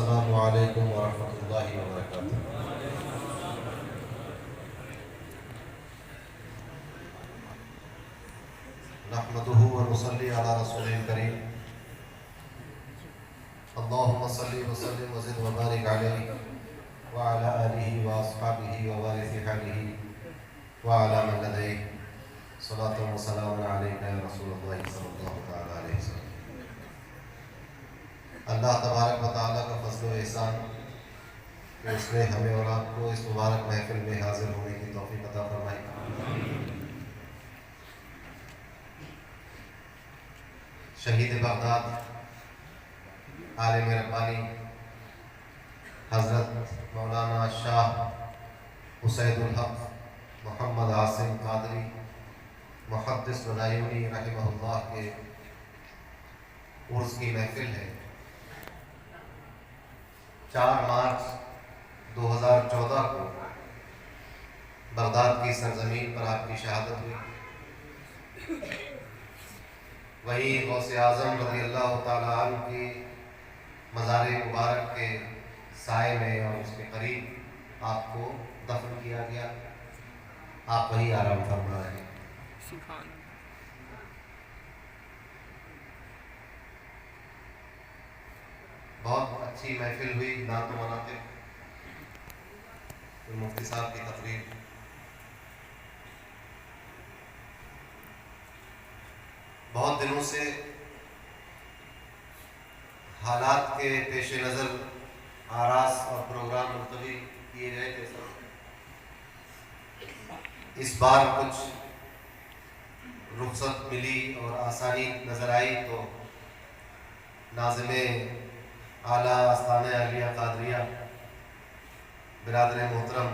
अस्सलामु अलैकुम वरहमतुल्लाहि वबरकातुहू। नहमदुहु व नुसल्ली अला रसूलिल करीम। अल्लाहुम्मा सल्लि व सल्लिम व ज़िद व बारिक अलैहि व अला आलिहि व अस्हाबिहि व वारिसि हालिहि व अला मन लदैहि सलातु व सलामुन अलैका या रसूलल्लाह सल्लल्लाहु तआला अलैहि वसल्लम। अल्लाह तबारक व तआला का फज़्ल व एहसान कि उसने हमें और आपको इस मुबारक महफिल में हाजिर होने की तौफीक अता फरमाई। शहीद बगदाद आलिम रब्बानी हज़रत मौलाना शाह हुसैनुल हक़ मोहम्मद आसिम कादरी मुहद्दिस बदायूनी रहमहुल्लाह के उर्स की महफिल है। 4 मार्च 2014 को बगदाद की सरजमीन पर आपकी शहादत हुई। वहीं गौसे आज़म रज़ियल्लाहु ताला अन्हु की मज़ार मुबारक के साए में और उसके करीब आपको दफन किया गया। आप वहीं आराम फरमा रहे हैं। बहुत अच्छी महफिल हुई। नातो मनातिब मुफ्ती साहब की तकरीर, बहुत दिनों से हालात के पेश नज़र आरास और प्रोग्राम मुलतवी किए गए थे सब। इस बार कुछ रुख्सत मिली और आसानी नज़र आई तो नाज़िम आला आस्ताने आलिया कादरिया बिरादर मोहतरम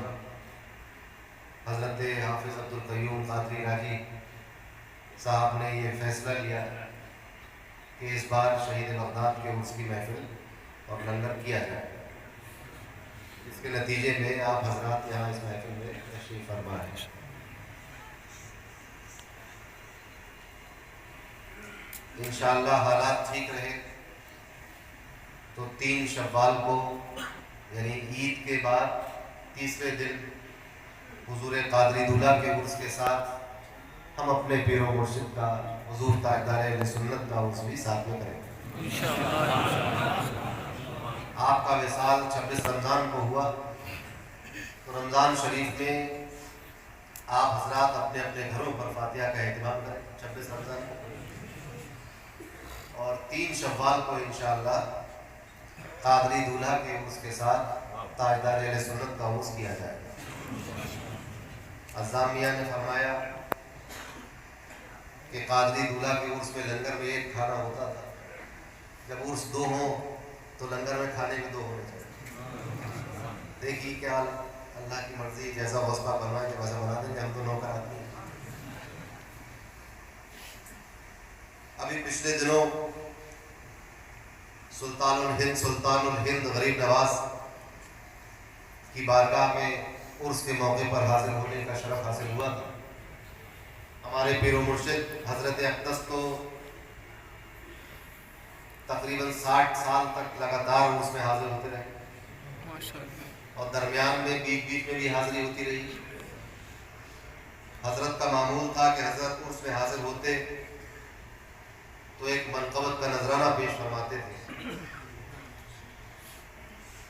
हज़रत हाफिज़ अब्दुल क़य्यूम कादरी राजी साहब ने ये फ़ैसला लिया कि इस बार शहीद बगदाद के उर्स की महफिल और लंगर किया जाए। इसके नतीजे में आप हजरात यहाँ इस महफिल में तशरीफ़ फरमा हैं। इंशाअल्लाह हालात ठीक रहे तो 3 शव्वाल को यानी ईद के बाद तीसरे दिन हुजूर कादरी दूल्हा के उर्स के साथ हम अपने पीर व मुर्शिद का हुजूर ताजदार अहले सुन्नत का उर्स भी साथ में करेंगे इंशाअल्लाह। आपका विसाल 26 रमज़ान को हुआ तो रमज़ान शरीफ में आप हजरात अपने अपने घरों पर फातिहा का एहतमाम करें 26 रमज़ान को, और 3 शव्वाल को इंशाअल्लाह कादरी दूल्हा के उर्स के साथ ताजदार अहले सुन्नत का उर्स किया जाएगा। अज़्ज़ाम मियां ने फरमाया कि कादरी दूल्हा के उर्स में लंगर में एक खाना होता था, जब उर्स 2 हों तो लंगर में खाने में 2 होने चाहिए। देखिए क्या अल्लाह की मर्जी, जैसा वस्फा बनवाएंगे वैसा बना देंगे, हम तो नौकर आदमी। अभी पिछले दिनों सुल्तानुल हिंद गरीब नवाज की बारगाह में उर्स के मौके पर हाजिर होने का शरफ हासिल हुआ था। हमारे पीर व मुर्शिद हज़रत अक़दस तो तकरीबन 60 साल तक लगातार उर्स में हाजिर होते रहे और दरमियान में बीच में भी हाजिरी होती रही। हज़रत का मामूल था कि हज़रत उर्स में हाजिर होते तो एक मनक़बत का नजराना पेश फरमाते थे।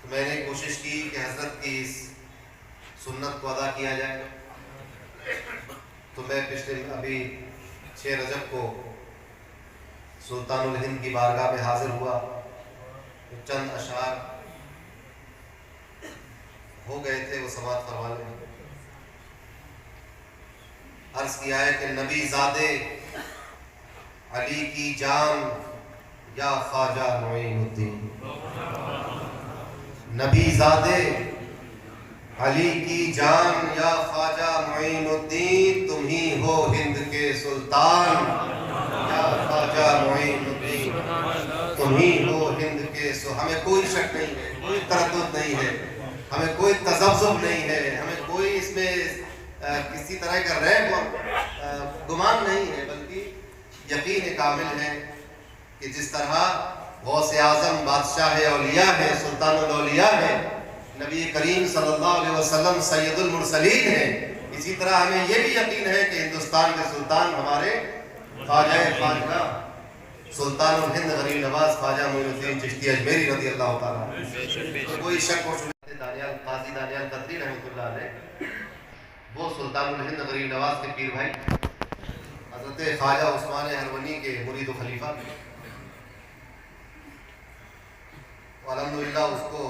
तो मैंने कोशिश की कि हज़रत की इस सुन्नत को अदा किया जाए। तो मैं पिछले अभी 6 रजब को सुल्तानुल हिंद की बारगाह में हाजिर हुआ तो चंद अशार हो गए थे, वो समात फरमा लें। अर्ज किया है कि नबी ज़ादे अली की जान या ख्वाजा मोइनुद्दीन, नबी ज़ादे अली की जान या ख्वाजा मोइनुद्दीन, तुम ही हो हिंद के सुल्तान या ख्वाजा मोइनुद्दीन, तुम ही हो हिंद के हमें कोई शक नहीं है, कोई तरद्दुद नहीं है, हमें कोई तज़ब्ज़ुब नहीं है, हमें कोई इसमें किसी तरह का रैब और गुमान नहीं है, बल्कि यकीन कामिल है कि जिस तरह गौसे आज़म बादशाह औलिया है, सुल्तानुल औलिया है, नबी करीम सल्लल्लाहु अलैहि वसल्लम सैयदुल मुरसलीन है। इसी तरह हमें यह भी यकीन है कि हिंदुस्तान के सुल्तान हमारे ख्वाजा खानका सुल्तानुल हिंद गरीब नवाज ख्वाजा मोइनुद्दीन चिश्ती अजमेरी रज़ी अल्लाह ताला। कोई शक और शुबह दानियाल काजी दानियाल कदरी रहमतुल्लाह अलैह वो सुल्तानुल हिंद गरीब नवाज के पीर भाई हज़रत ख्वाजा उस्मान हरवनी के मुरीद खलीफा, अल्हम्दुलिल्लाह उसको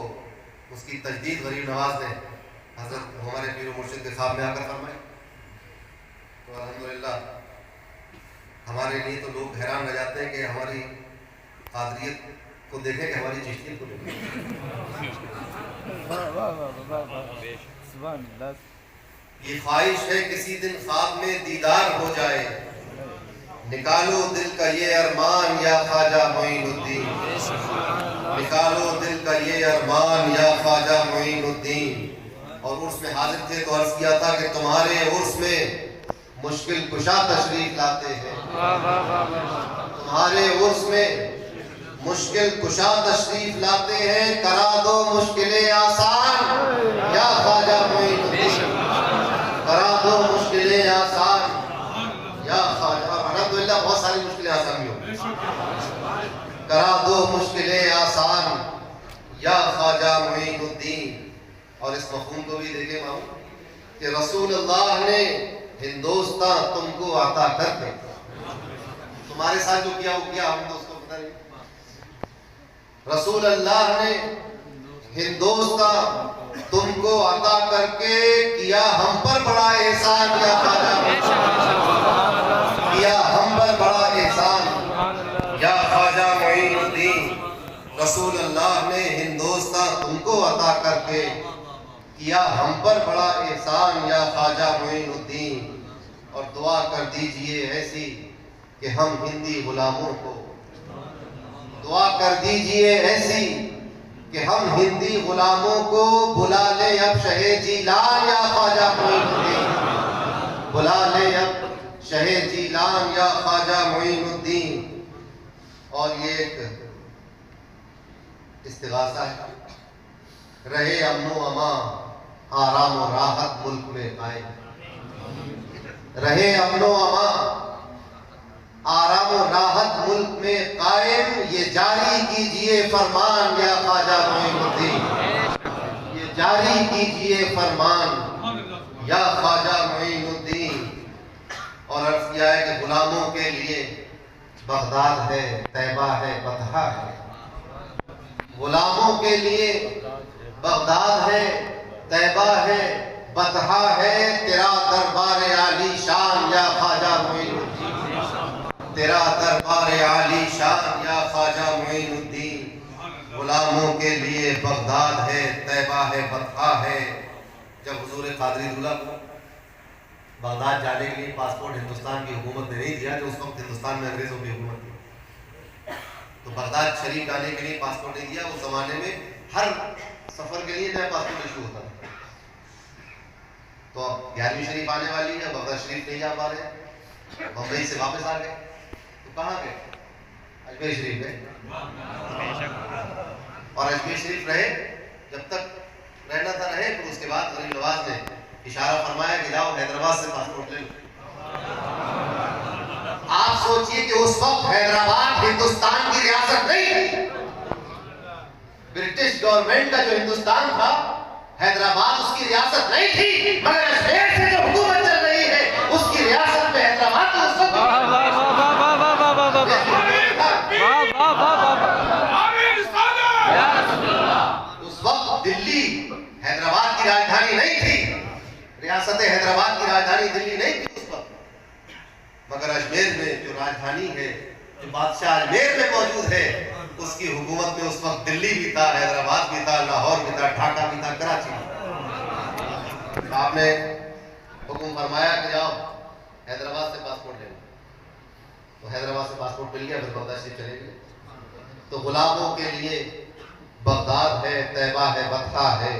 उसकी तजदीद गरीब नवाज ने हज़रत हमारे पीर मुर्शिद के सामने आकर फरमाई। तो अल्हम्दुलिल्लाह हमारे लिए तो लोग हैरान रह जाते हैं कि हमारी कादरियत को देखें कि हमारी चिश्तियत को देखें। ये ख्वाहिश है किसी दिन ख्वाब में दीदार हो जाए, निकालो दिल का ये अरमान या ख्वाजा मोइनुद्दीन, निकालो दिल का ये अरमान या ख्वाजा मोइनुद्दीन। और उर्स में हाजिर थे तो अर्ज किया था कि तुम्हारे उर्स में मुश्किल कुशा तशरीफ लाते हैं, तुम्हारे उर्स में मुश्किल कुशा तशरीफ लाते हैं, करा दो मुश्किलें आसान या ख्वाजा मोइनुद्दीन, करा दो मुश्किलें आसान या ख्वाजा। अल्हम्दुलिल्लाह बहुत सारी मुश्किलें आसान भी हो, करा दो मुश्किलें आसान या ख्वाजा मोइनुद्दीन। और इस मफ़हूम को भी देखे मालूम कि रसूलुल्लाह ने हिंदुस्तान तुमको अता कर दे, तुम्हारे साथ जो किया वो किया, हम तो उसको पता नहीं। रसूल अल्लाह ने हिंदुस्तान तुमको अता करके किया हम पर बड़ा एहसान, किया हम पर बड़ा एहसान या ख्वाजा मोइनुद्दीन। रसूल अल्लाह ने हिंदुस्तान तुमको अता करके किया हम पर बड़ा एहसान या ख्वाजा मोइनुद्दीन। और दुआ कर दीजिए ऐसी कि हम हिंदी गुलामों को, दुआ कर दीजिए ऐसी कि हम हिंदी गुलामों को बुला ले अब शहे जीलान या ख्वाजा मोइनुद्दीन, बुला ले अब शहे जीलान या ख्वाजा मोइनुद्दीन। और ये एक इस्तिगासा है, रहे अमनो अमा आराम और राहत मुल्क में कायम, रहे अमनो अमा आराम और राहत मुल्क में कायम, ये जारी कीजिए फरमान या ख्वाजा मोइनुद्दीन, ये जारी कीजिए फरमान या ख्वाजा मोइनुद्दीन। और अर्ज किया है कि गुलामों के लिए बगदाद है, तैबा है, बतहा है, गुलामों के लिए बगदाद है, तैबा है, बतहा है, तेरा दरबार आली शान या ख्वाजा मोइनुद्दीन, तेरा दरबार आली शान या ख्वाजा मोइनुद्दीन। गुलामों के लिए बगदाद है, तैबा है, बतहा है। जब हुजूर कादरी दूल्हा को बगदाद जाने के लिए पासपोर्ट हिंदुस्तान की हुकूमत ने नहीं दिया, जो उस वक्त हिंदुस्तान में अंग्रेजों की हुकूमत थी, तो बगदाद शरीफ जाने के लिए पासपोर्ट नहीं दिया। उस जमाने में हर सफर के लिए नया पासपोर्ट इशू होता था। तो अब 11वीं शरीफ आने वाली है, बगदाद शरीफ नहीं जा पा रहे, बम्बई से वापस आ गए, तो कहाँ गए? अजमेर शरीफ गए। और अजमेर शरीफ रहे, जब तक रहना था रहे, फिर उसके बाद गरीब नवाज ने इशारा फरमाया कि जाओ हैदराबाद से पासपोर्ट ले लो। आप सोचिए कि उस वक्त हैदराबाद हिंदुस्तान की रियासत नहीं थी। ब्रिटिश गवर्नमेंट का जो हिंदुस्तान था, हैदराबाद उसकी रियासत नहीं थी, मगर अजमेर से जो हुकूमत चल रही है उसकी रियासत में हैदराबाद तो उस वक्त दिल्ली हैदराबाद की राजधानी नहीं थी, रियासत हैदराबाद की राजधानी दिल्ली नहीं थी उस वक्त। मगर अजमेर में जो राजधानी है, जो बादशाह अजमेर में मौजूद है, उसकी हुकूमत में उस वक्त दिल्ली भी था, हैदराबाद भी था, लाहौर भी था, ढाका भी था, कराची भी था। आपने हुक्म फरमाया कि जाओ हैदराबाद से पासपोर्ट ले लो, तो हैदराबाद से पासपोर्ट मिल गया, फिर बगदाद से चले गए। तो गुलामों के लिए बगदाद है, तैबा है, बतहा है,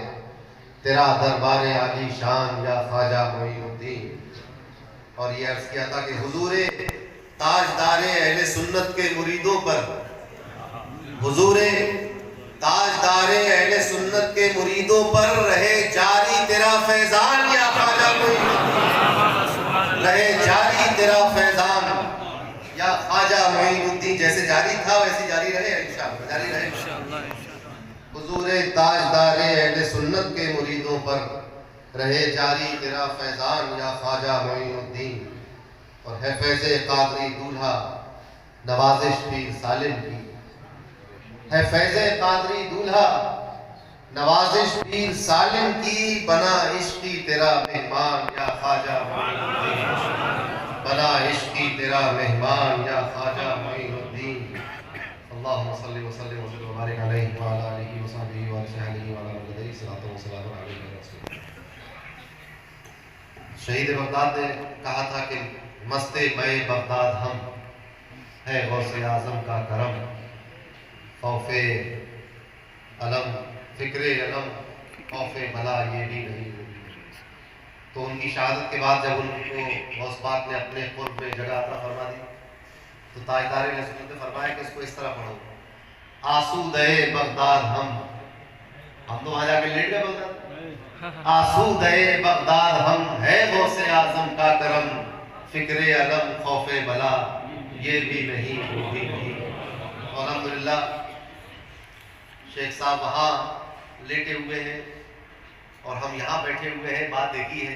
तेरा दरबार आली शान या ख्वाजा मोइनुद्दीन। और ये अर्ज किया था कि हुजूरे ताजदारे अहले सुन्नत के मुरीदों पर हुजूरे ताजदारे अहले सुन्नत के मुरीदों पर रहे जारी तेरा फैजान या ख्वाजा मोइनुद्दीन, रहे जारी तेरा फैजान या ख्वाजा मोइनुद्दीन। जैसे जारी था वैसे जारी रहे इंशाअल्लाह, जारी रहे इंशाअल्लाह। हुजूरे ताजदारे अहले सुन्नत के मुरीदों पर रहे जारी तेरा फैजान या ख्वाजा मोइनुद्दीन। और है फैज़े कादरी दूल्हा नवाजिश पीर सालिम की, है फैज़े कादरी दूल्हा नवाजिश पीर सालिम की। बना इश्की तेरा मेहमान या ख्वाजा मोइनुद्दीन, बना इश्की तेरा मेहमान या ख्वाजा मोइनुद्दीन। अल्लाहुम्मा सल्लि व सल्लिम व बारिक अलैहि व अला आलिहि व सहबिहि व सहलिहि व अला मुहम्मद सल्लल्लाहु अलैहि वसल्लम। शहीद बगदाद ने कहा था कि मस्ते मए बगदाद हम है गौसे आजम का करम, खौफे अलम फिक्रे अलम खौफे भला ये भी नहीं। तो उनकी शहादत के बाद जब उनको गौस पाक ने अपने कुर्ब में जगह अता फरमा दी तो ताजदारे ने फरमाया कि इसको इस तरह पढ़ो, आसूदे बगदाद हम तो वहां जाके लेट गए बगदाद। आसूदे बगदाद हम है गौसे आजम का करम, फिक्रे अलम खौफे भला ये भी नहीं वो भी नहीं। और अल्हम्दुलिल्लाह शेख साहब वहाँ लेटे हुए हैं और हम यहाँ बैठे हुए हैं। बात देखी है,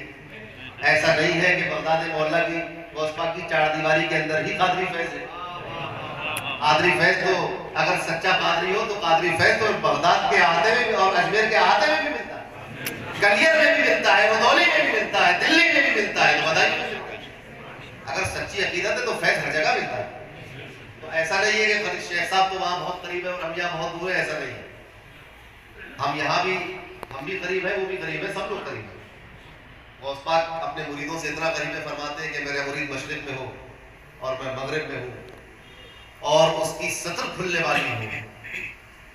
ऐसा नहीं है कि बगदाद मोहल्ला की गौस पाक की चार दीवारी के अंदर ही कादरी फैज है। कादरी फैज तो अगर सच्चा कादरी हो तो कादरी फैज तो बगदाद के आते में और अजमेर के आते में भी मिलता है, गलियर में भी मिलता है, रदौली में भी मिलता है, दिल्ली में भी मिलता है, तो बधाई। अगर सच्ची अकीदत है तो फैज हर जगह मिलता है। तो ऐसा नहीं है कि शेख साहब तो वहाँ बहुत करीब है और हम यहाँ बहुत दूर है, ऐसा नहीं है। हम यहाँ भी, हम भी करीब है, वो भी करीब है, सब लोग करीब है। गौस पाक अपने मुरीदों से इतना करीब में फरमाते हैं कि मेरे मुरीद मशरिक में हो और मैं मगरिब में हूँ और उसकी सतर खुलने वाली हो,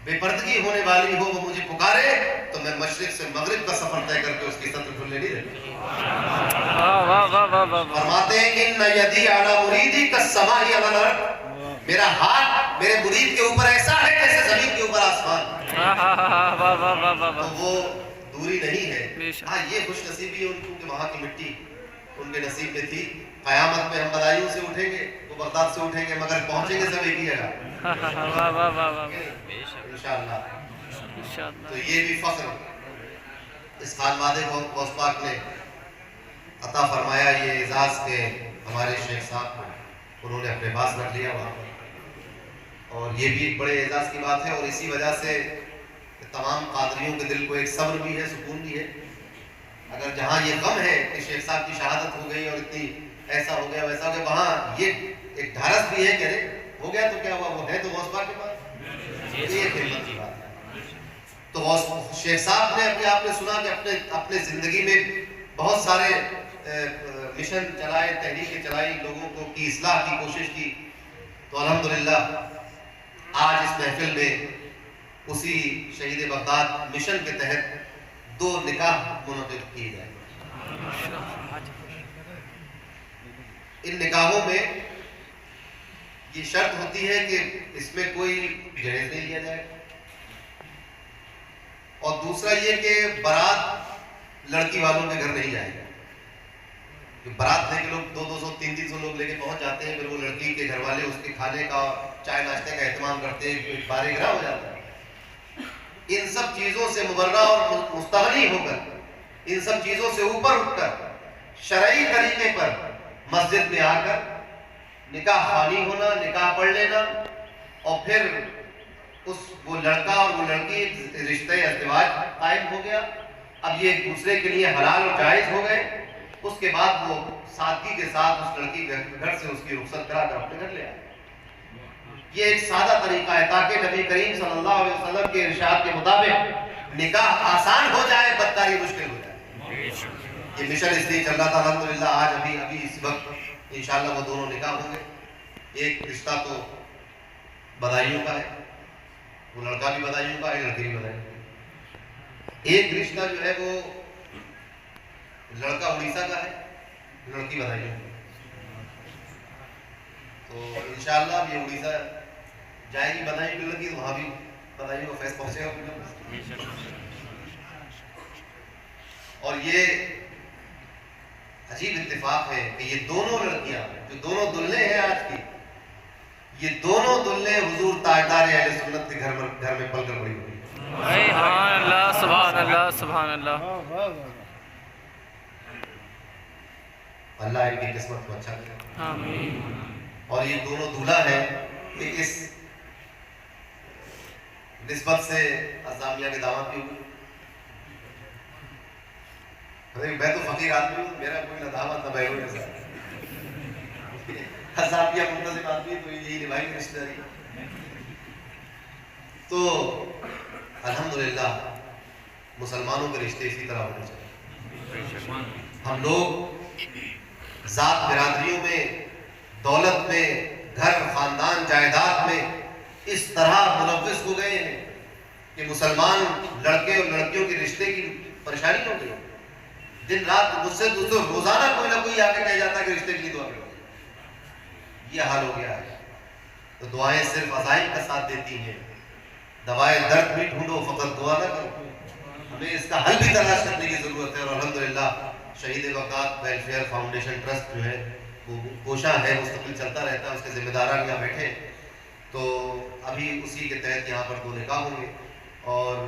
बेपर्दगी होने वाली हो, वो मुझे पुकारे तो मैं मशरिक से मगरिब का सफर तय करके उसकी सतर खुलने नहीं देती। फरमाते हैं कि न यदी अला मुरीदी का समाही अला अर्द, मेरा हाथ मेरे मुरीद के ऊपर ऐसा है जैसे जमीन के ऊपर आसमान। तो वो दूरी नहीं है। हाँ, ये खुश नसीबी है उनकी कि वहाँ की मिट्टी उनके नसीब में थी। क़यामत में हम बदायूं से उठेंगे, वो बगदाद से उठेंगे, मगर पहुंचेंगे सब एक ही जगह इंशाअल्लाह। तो ये भी फख्र इस खानवादे को गौस पाक ने अता फरमाया, ये एजाज के हमारे शेख साहब को उन्होंने अपने पास रख लिया वहाँ पर। और ये भी एक बड़े एजाज की बात है। और इसी वजह से तमाम कादरियों के दिल को एक सब्र भी है, सुकून भी है। अगर जहाँ ये गम है कि शेख साहब की शहादत हो गई और इतनी ऐसा हो गया वैसा हो गया, वहाँ ये एक ढारस भी है कि अरे हो गया तो क्या हुआ, वो है तो गौस पाक के पास। ये हिम्मत की बात है। तो शेख साहब ने अपने आप ने सुना कि अपने जिंदगी में बहुत सारे मिशन चलाए, तहरीकें चलाई, लोगों को की इस्लाह की कोशिश की। तो अल्हम्दुलिल्लाह आज इस महफिल में उसी शहीद बगदाद मिशन के तहत 2 निकाह मुनक़िद किए गए। इन निकाहों में ये शर्त होती है कि इसमें कोई जहेज नहीं लिया जाए, और दूसरा ये कि बारात लड़की वालों के घर नहीं जाएगा। बारात लेके लोग 200, 300 लोग लेके पहुंच जाते हैं, फिर वो लड़की के घर वाले उसके खाने का, चाय नाश्ते का एहतमाम करते हैं, बारेगिरा हो जाता है। इन सब चीजों से मुबर्रा और मुस्तगनी होकर, इन सब चीजों से ऊपर उठकर शरई तरीके पर मस्जिद में आकर निकाह खानी होना, निकाह पढ़ लेना, और फिर वो लड़का और वो लड़की रिश्ते इज़्दिवाज कायम हो गया। अब ये एक दूसरे के लिए हलाल और जायज हो गए। उसके बाद वो सादगी के साथ उस लड़की के घर से उसकी रुखसत कराकर अपने घर ले आए। ये एक सादा तरीका है ताकि नबी करीम सल्लल्लाहु अलैहि वसल्लम के इरशाद के मुताबिक निकाह आसान हो जाए, बदकारी मुश्किल हो जाए। ये मिशन इसलिए चल रहा था। अल्हम्दुलिल्लाह आज अभी इस वक्त इंशाअल्लाह वो दोनों निकाह होंगे। एक रिश्ता तो बदायूं का है, वो लड़का भी बदायूं का है, लड़की भी बदायूं का। एक रिश्ता जो है वो लड़का उड़ीसा का है, लड़की बदायूं। तो इंशाअल्लाह ये उड़ीसा जाएगी बनाई मिल लगी तो वहाँ भी बनाई का फैस पहुँचेगा। और ये अजीब इत्तेफाक है कि ये दोनों लड़कियां जो दोनों दुल्हे हैं आज की, ये दोनों दुल्हे हुजूर ताजदार अहले सुन्नत के घर में पलकर बड़ी हुई। सुभान अल्लाह, सुभान अल्लाह, सुभान अल्लाह। अल्लाह इनकी किस्मत को अच्छा करे। आमीन। और ये दोनों दूल्हा हैं, ये इस निस्बत से अज़ामिया के दामाद भी हुए। मैं तो फकीर आदमी हूँ, मेरा कोई ना दामाद ना बहू ऐसा अज़ामिया मुंतज़िम आदमी, तो यही निभाएंगे रिश्तेदारी। तो अल्हम्दुलिल्लाह मुसलमानों के रिश्ते इसी तरह होने चाहिए। हम लोग ज़ात बिरादरियों में, दौलत में, घर खानदान जायदाद में इस तरह मुलव्वस हो गए हैं कि मुसलमान लड़के और लड़कियों के रिश्ते की परेशानी हो गई। दिन रात मुझसे दूसरे रोजाना कोई ना कोई आके कह जाता है कि रिश्ते के लिए दुआ करो। ये हाल हो गया है। तो दुआएं सिर्फ अज़ाइम का साथ देती हैं, दवाएं दर्द भी ढूंढो फकत दुआ ना करो। हमें इसका हल भी तलाश करने की जरूरत है। और अल्हम्दुलिल्लाह शहीद वक़ात वेलफेयर फाउंडेशन ट्रस्ट जो है वो कोशा है, मुस्तकिल चलता रहता है, उसके जिम्मेदारान यहाँ बैठे। तो अभी उसी के तहत यहाँ पर 2 निकाह होंगे और